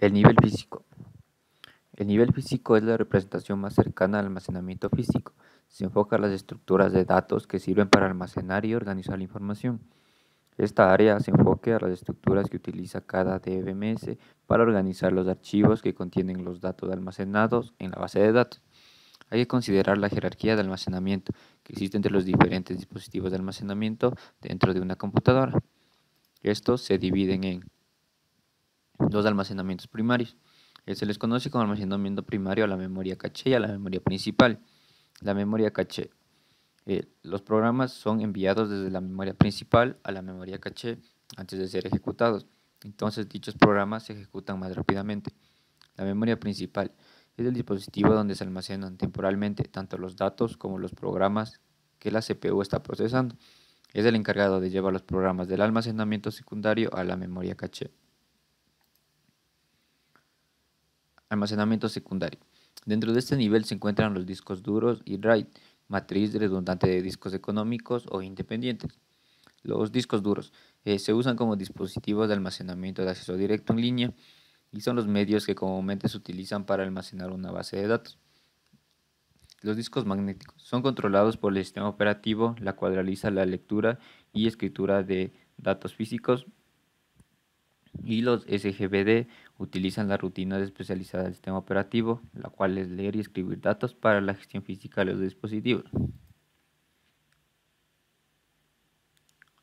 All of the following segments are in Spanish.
El nivel físico. El nivel físico es la representación más cercana al almacenamiento físico. Se enfoca en las estructuras de datos que sirven para almacenar y organizar la información. Esta área hace enfoque a las estructuras que utiliza cada DBMS para organizar los archivos que contienen los datos almacenados en la base de datos. Hay que considerar la jerarquía de almacenamiento que existe entre los diferentes dispositivos de almacenamiento dentro de una computadora. Estos se dividen en dos almacenamientos primarios. Se les conoce como almacenamiento primario a la memoria caché y a la memoria principal. La memoria caché. Los programas son enviados desde la memoria principal a la memoria caché antes de ser ejecutados. Entonces dichos programas se ejecutan más rápidamente. La memoria principal es el dispositivo donde se almacenan temporalmente tanto los datos como los programas que la CPU está procesando. Es el encargado de llevar los programas del almacenamiento secundario a la memoria caché. Almacenamiento secundario. Dentro de este nivel se encuentran los discos duros y RAID, matriz redundante de discos económicos o independientes. Los discos duros se usan como dispositivos de almacenamiento de acceso directo en línea y son los medios que comúnmente se utilizan para almacenar una base de datos. Los discos magnéticos son controlados por el sistema operativo, la cual realiza la lectura y escritura de datos físicos, y los SGBD utilizan la rutina especializada del sistema operativo, la cual es leer y escribir datos para la gestión física de los dispositivos.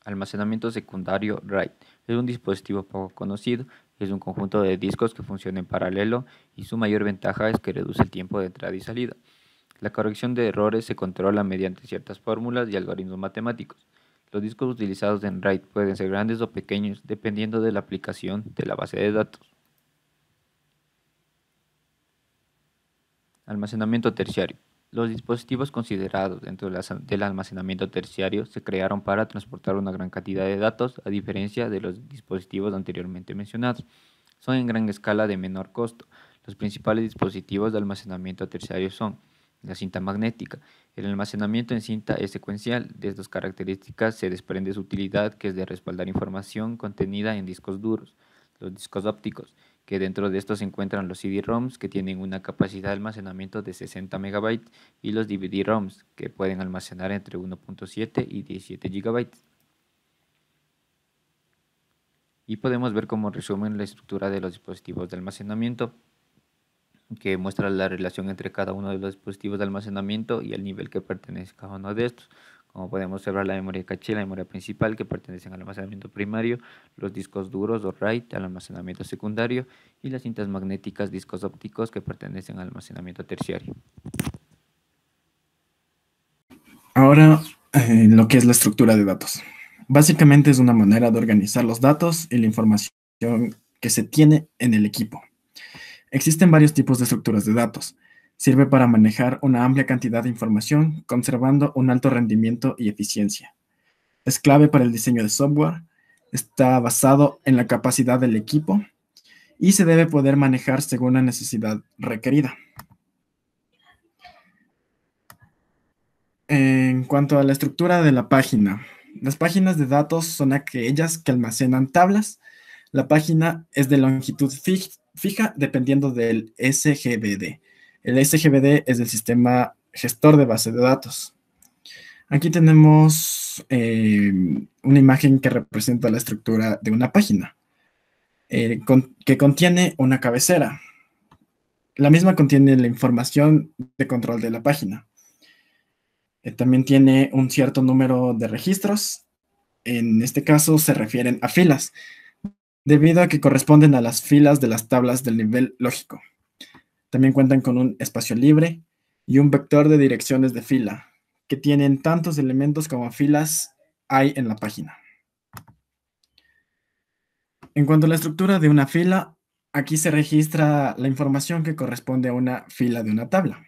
Almacenamiento secundario RAID es un dispositivo poco conocido, es un conjunto de discos que funciona en paralelo y su mayor ventaja es que reduce el tiempo de entrada y salida. La corrección de errores se controla mediante ciertas fórmulas y algoritmos matemáticos. Los discos utilizados en RAID pueden ser grandes o pequeños dependiendo de la aplicación de la base de datos. Almacenamiento terciario. Los dispositivos considerados dentro del almacenamiento terciario se crearon para transportar una gran cantidad de datos, a diferencia de los dispositivos anteriormente mencionados. Son en gran escala de menor costo. Los principales dispositivos de almacenamiento terciario son la cinta magnética. El almacenamiento en cinta es secuencial. De estas características se desprende su utilidad, que es de respaldar información contenida en discos duros. Los discos ópticos, que dentro de estos se encuentran los CD-ROMs, que tienen una capacidad de almacenamiento de 60 MB, y los DVD-ROMs, que pueden almacenar entre 1.7 y 17 GB. Y podemos ver como resumen la estructura de los dispositivos de almacenamiento, que muestra la relación entre cada uno de los dispositivos de almacenamiento y el nivel que pertenece a cada uno de estos. Como podemos observar, la memoria caché y la memoria principal, que pertenecen al almacenamiento primario, los discos duros o RAID al almacenamiento secundario, y las cintas magnéticas, discos ópticos, que pertenecen al almacenamiento terciario. Ahora, lo que es la estructura de datos. Básicamente es una manera de organizar los datos y la información que se tiene en el equipo. Existen varios tipos de estructuras de datos. Sirve para manejar una amplia cantidad de información, conservando un alto rendimiento y eficiencia. Es clave para el diseño de software, está basado en la capacidad del equipo y se debe poder manejar según la necesidad requerida. En cuanto a la estructura de la página, las páginas de datos son aquellas que almacenan tablas. La página es de longitud fija dependiendo del SGBD. El SGBD es el sistema gestor de base de datos. Aquí tenemos una imagen que representa la estructura de una página, que contiene una cabecera. La misma contiene la información de control de la página. También tiene un cierto número de registros. En este caso se refieren a filas, debido a que corresponden a las filas de las tablas del nivel lógico. También cuentan con un espacio libre y un vector de direcciones de fila, que tienen tantos elementos como filas hay en la página. En cuanto a la estructura de una fila, aquí se registra la información que corresponde a una fila de una tabla.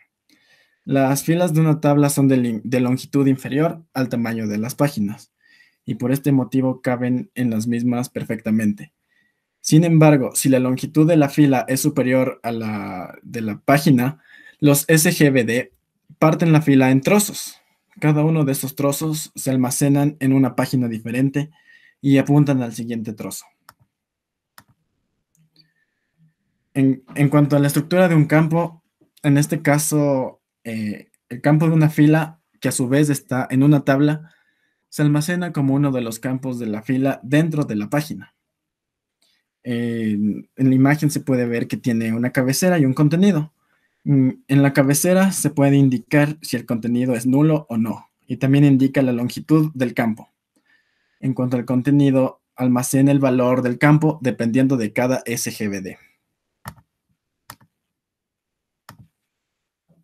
Las filas de una tabla son de longitud inferior al tamaño de las páginas, y por este motivo caben en las mismas perfectamente. Sin embargo, si la longitud de la fila es superior a la de la página, los SGBD parten la fila en trozos. Cada uno de estos trozos se almacenan en una página diferente y apuntan al siguiente trozo. En cuanto a la estructura de un campo, en este caso, el campo de una fila, que a su vez está en una tabla, se almacena como uno de los campos de la fila dentro de la página. En la imagen se puede ver que tiene una cabecera y un contenido. En la cabecera se puede indicar si el contenido es nulo o no, y también indica la longitud del campo. En cuanto al contenido, almacena el valor del campo dependiendo de cada SGBD.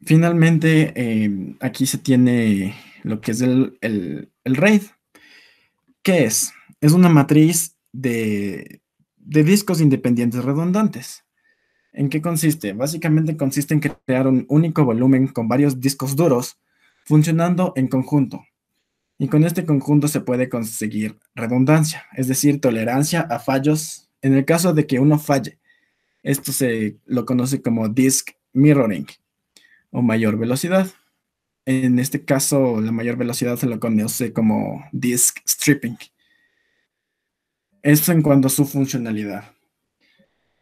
Finalmente, aquí se tiene lo que es el RAID. ¿Qué es? Es una matriz de discos independientes redundantes. ¿En qué consiste? Básicamente consiste en crear un único volumen con varios discos duros funcionando en conjunto. Y con este conjunto se puede conseguir redundancia, es decir, tolerancia a fallos en el caso de que uno falle. Esto se lo conoce como disk mirroring o mayor velocidad. En este caso, la mayor velocidad se lo conoce como disk stripping. Esto en cuanto a su funcionalidad.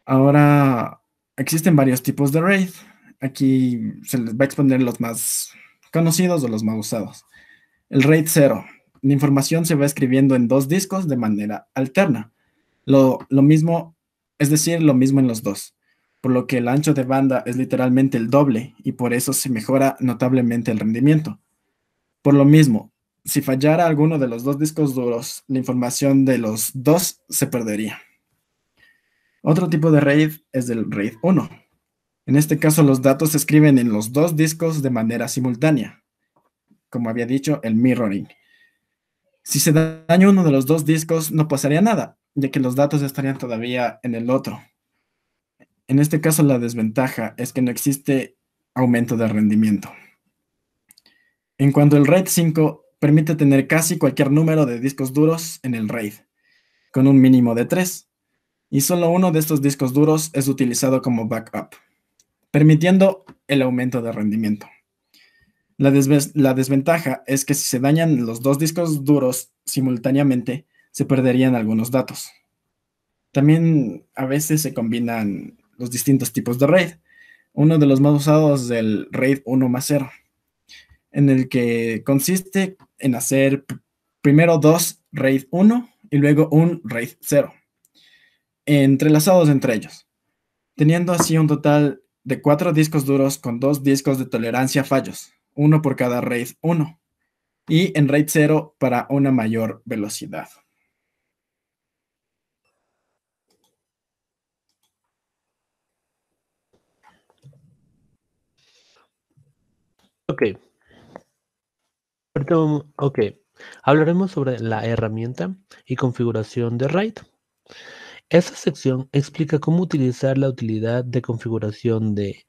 Ahora, existen varios tipos de RAID. Aquí se les va a exponer los más conocidos o los más usados. El RAID 0. La información se va escribiendo en dos discos de manera alterna. Lo mismo, es decir, lo mismo en los dos, por lo que el ancho de banda es literalmente el doble y por eso se mejora notablemente el rendimiento. Por lo mismo, si fallara alguno de los dos discos duros, la información de los dos se perdería. Otro tipo de RAID es el RAID 1. En este caso, los datos se escriben en los dos discos de manera simultánea. Como había dicho, el mirroring. Si se daña uno de los dos discos, no pasaría nada, ya que los datos estarían todavía en el otro. En este caso, la desventaja es que no existe aumento de rendimiento. En cuanto al RAID 5, permite tener casi cualquier número de discos duros en el RAID, con un mínimo de 3, y solo uno de estos discos duros es utilizado como backup, permitiendo el aumento de rendimiento. La desventaja es que si se dañan los dos discos duros simultáneamente, se perderían algunos datos. También a veces se combinan los distintos tipos de RAID. Uno de los más usados es el RAID 1 más 0, en el que consiste en hacer primero dos RAID 1 y luego un RAID 0, entrelazados entre ellos, teniendo así un total de 4 discos duros con 2 discos de tolerancia a fallos, uno por cada RAID 1, y en RAID 0 para una mayor velocidad. Ok, ok. Hablaremos sobre la herramienta y configuración de RAID. Esta sección explica cómo utilizar la utilidad de configuración de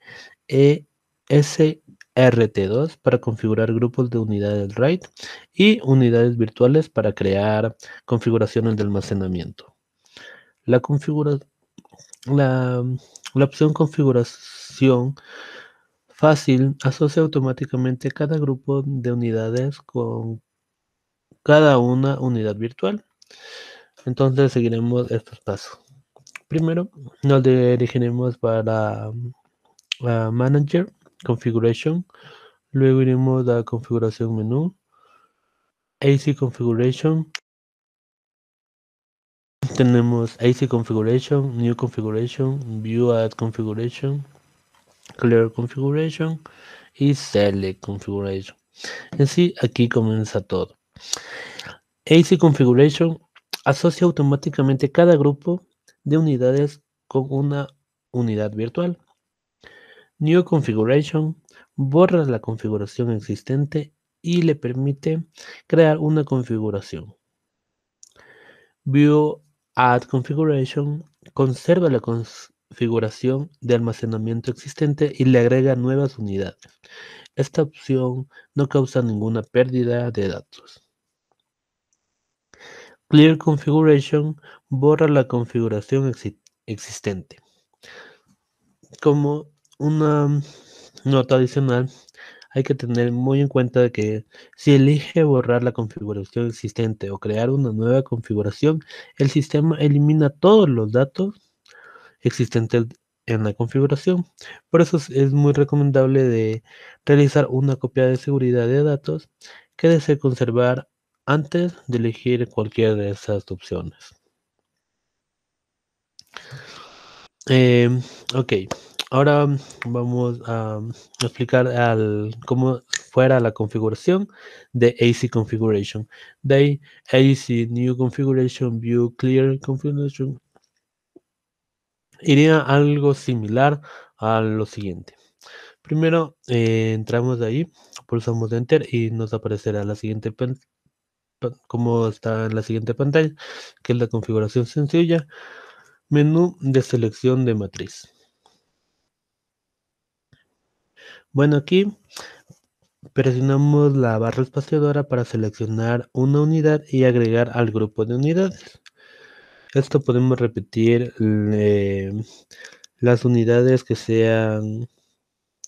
ESRT2 para configurar grupos de unidades RAID y unidades virtuales para crear configuraciones de almacenamiento. La opción configuración fácil asocia automáticamente cada grupo de unidades con cada una unidad virtual. Entonces seguiremos estos pasos. Primero nos dirigiremos para Manager, Configuration. Luego iremos a Configuración menú, AC Configuration. Tenemos AC Configuration, New Configuration, View Add Configuration, Clear Configuration y Select Configuration. En sí, aquí comienza todo. AC Configuration asocia automáticamente cada grupo de unidades con una unidad virtual. New Configuration borra la configuración existente y le permite crear una configuración. View Add Configuration conserva la configuración de almacenamiento existente y le agrega nuevas unidades. Esta opción no causa ninguna pérdida de datos. Clear Configuration borra la configuración existente. Como una nota adicional, hay que tener muy en cuenta que si elige borrar la configuración existente o crear una nueva configuración, el sistema elimina todos los datos existentes en la configuración. Por eso es muy recomendable de realizar una copia de seguridad de datos que desee conservar antes de elegir cualquiera de esas opciones. Ok, ahora vamos a explicar cómo fuera la configuración de AC Configuration. De AC New Configuration View Clear Configuration iría algo similar a lo siguiente. Primero entramos de ahí, pulsamos Enter y nos aparecerá la siguiente como está en la siguiente pantalla, que es la configuración sencilla, menú de selección de matriz. Bueno, aquí presionamos la barra espaciadora para seleccionar una unidad y agregar al grupo de unidades. Esto podemos repetir las unidades que sean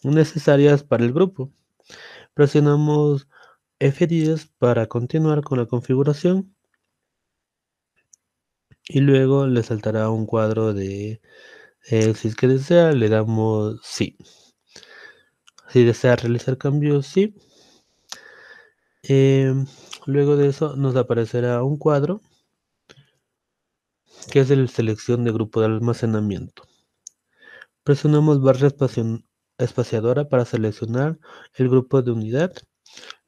necesarias para el grupo. Presionamos F10 para continuar con la configuración y luego le saltará un cuadro de si es que desea, le damos sí. Si desea realizar cambios, sí. Luego de eso nos aparecerá un cuadro que es de selección de grupo de almacenamiento. Presionamos barra espaciadora para seleccionar el grupo de unidad.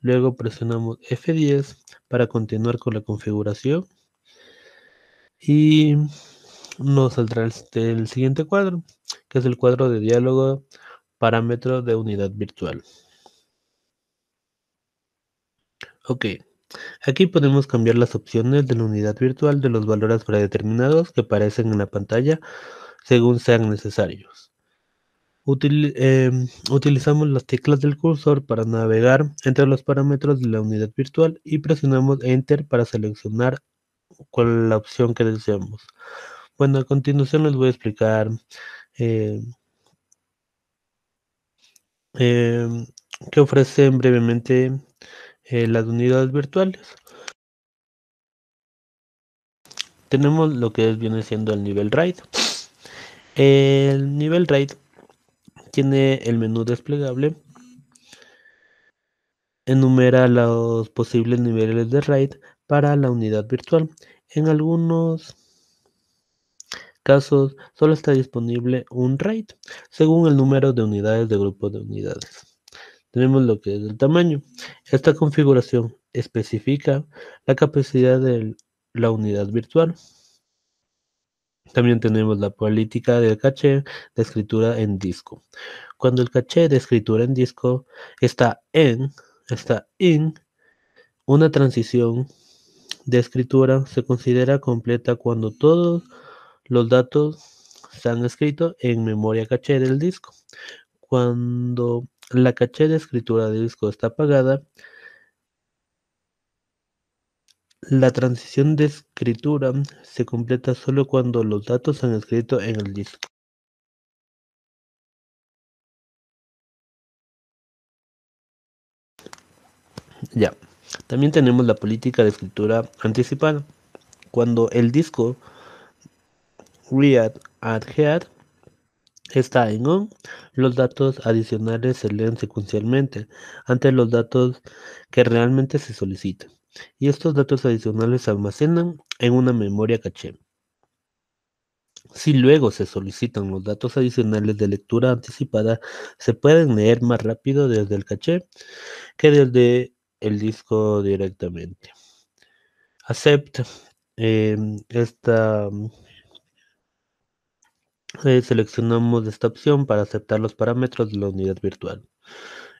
Luego presionamos F10 para continuar con la configuración. Y nos saldrá el siguiente cuadro, que es el cuadro de diálogo parámetro de unidad virtual. Ok, aquí podemos cambiar las opciones de la unidad virtual de los valores predeterminados que aparecen en la pantalla según sean necesarios. Utilizamos las teclas del cursor para navegar entre los parámetros de la unidad virtual y presionamos Enter para seleccionar la opción que deseamos. Bueno, a continuación les voy a explicar eh, que ofrecen brevemente las unidades virtuales. Tenemos lo que viene siendo el nivel RAID. El nivel RAID tiene el menú desplegable, enumera los posibles niveles de RAID para la unidad virtual. En algunos casos solo está disponible un RAID según el número de unidades de grupo de unidades. Tenemos lo que es el tamaño. Esta configuración especifica la capacidad de la unidad virtual. También tenemos la política del caché de escritura en disco. Cuando el caché de escritura en disco está en una transición de escritura, se considera completa cuando todos los datos se han escrito en memoria caché del disco. Cuando la caché de escritura del disco está apagada, la transición de escritura se completa solo cuando los datos se han escrito en el disco. Ya. También tenemos la política de escritura anticipada. Cuando el disco read at head está en on, los datos adicionales se leen secuencialmente ante los datos que realmente se solicitan. Y estos datos adicionales se almacenan en una memoria caché. Si luego se solicitan los datos adicionales de lectura anticipada, se pueden leer más rápido desde el caché que desde el disco directamente. Accept seleccionamos esta opción para aceptar los parámetros de la unidad virtual.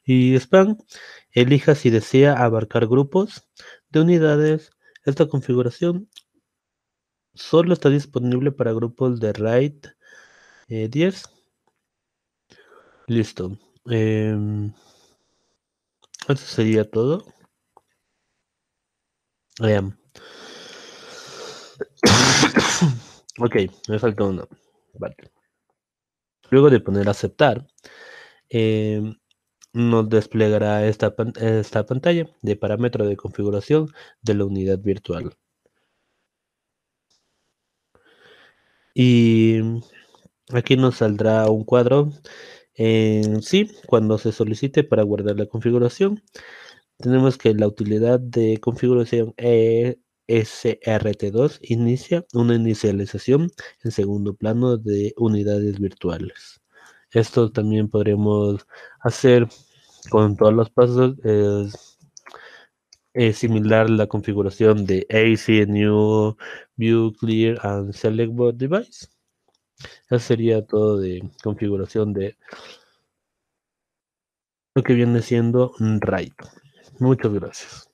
Y Span, elija si desea abarcar grupos de unidades. Esta configuración solo está disponible para grupos de RAID 10. Listo. Eso sería todo. Ok, me falta una. Vale. Luego de poner aceptar, nos desplegará esta pantalla de parámetro de configuración de la unidad virtual. Y Aquí nos saldrá un cuadro en sí cuando se solicite para guardar la configuración. Tenemos que la utilidad de configuración SRT2 inicia una inicialización en segundo plano de unidades virtuales. Esto también podremos hacer con todos los pasos. Es similar la configuración de AC, New, View, Clear and Select Board Device. Eso sería todo de configuración de lo que viene siendo RAID. Muchas gracias.